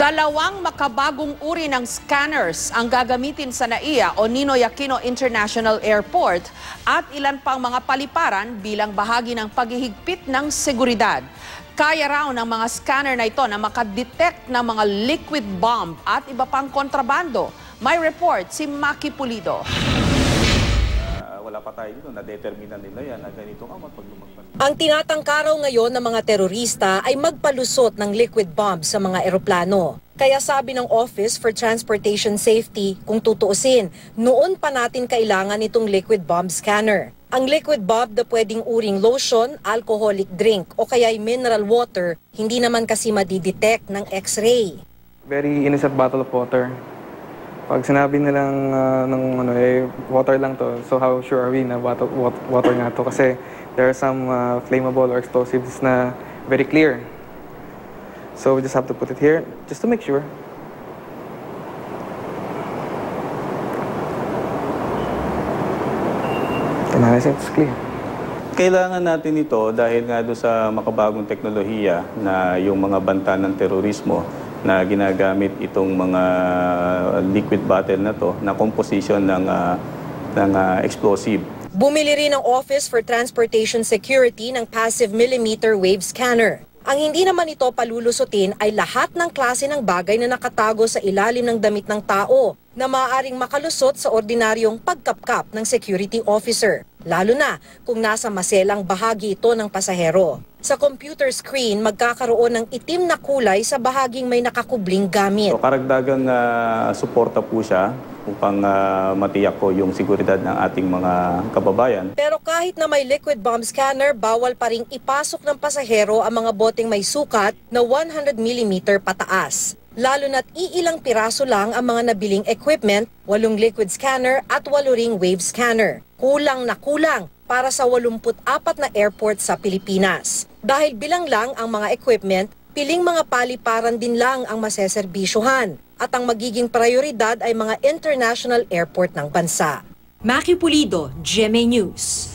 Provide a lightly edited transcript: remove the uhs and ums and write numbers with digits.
Dalawang makabagong uri ng scanners ang gagamitin sa NAIA o Ninoy Aquino International Airport at ilan pang mga paliparan bilang bahagi ng paghihigpit ng seguridad. Kaya raw ng mga scanner na ito na makadetect ng mga liquid bomb at iba pang kontrabando. May report si Maki Pulido. Wala pa tayo dito, na-determine nila yan na ganito nga pag lumagpas. Ang tinatangkaraw ngayon ng mga terorista ay magpalusot ng liquid bomb sa mga eroplano. Kaya sabi ng Office for Transportation Safety, kung tutuusin, noon pa natin kailangan itong liquid bomb scanner. Ang liquid bomb na pwedeng uring lotion, alcoholic drink o kaya'y mineral water, hindi naman kasi madidetect ng X-ray. Very innocent bottle of water. Pag sinabi nilang water lang to, so how sure are we na water nga to? Kasi there are some flammable or explosives na very clear. So we just have to put it here just to make sure. It's clear. Kailangan natin ito dahil nga doon sa makabagong teknolohiya na yung mga banta ng terorismo na ginagamit itong mga liquid bottle na to na composition ng explosive. Bumili rin ang Office for Transportation Security ng passive millimeter wave scanner. Ang hindi naman ito palulusutin ay lahat ng klase ng bagay na nakatago sa ilalim ng damit ng tao na maaaring makalusot sa ordinaryong pagkapkap ng security officer, lalo na kung nasa maselang bahagi ito ng pasahero. Sa computer screen, magkakaroon ng itim na kulay sa bahaging may nakakubling gamit. So, karagdagang suporta po siya upang matiyak ko yung seguridad ng ating mga kababayan. Pero kahit na may liquid bomb scanner, bawal pa ring ipasok ng pasahero ang mga boteng may sukat na 100 mm pataas. Lalo na't iilang piraso lang ang mga nabiling equipment, 8 liquid scanner at 8 ring wave scanner. Kulang na kulang para sa 84 na airport sa Pilipinas. Dahil bilang lang ang mga equipment, piling mga paliparan din lang ang maseserbisyuhan at ang magiging prioridad ay mga international airport ng bansa. Maki Pulido, GMA News.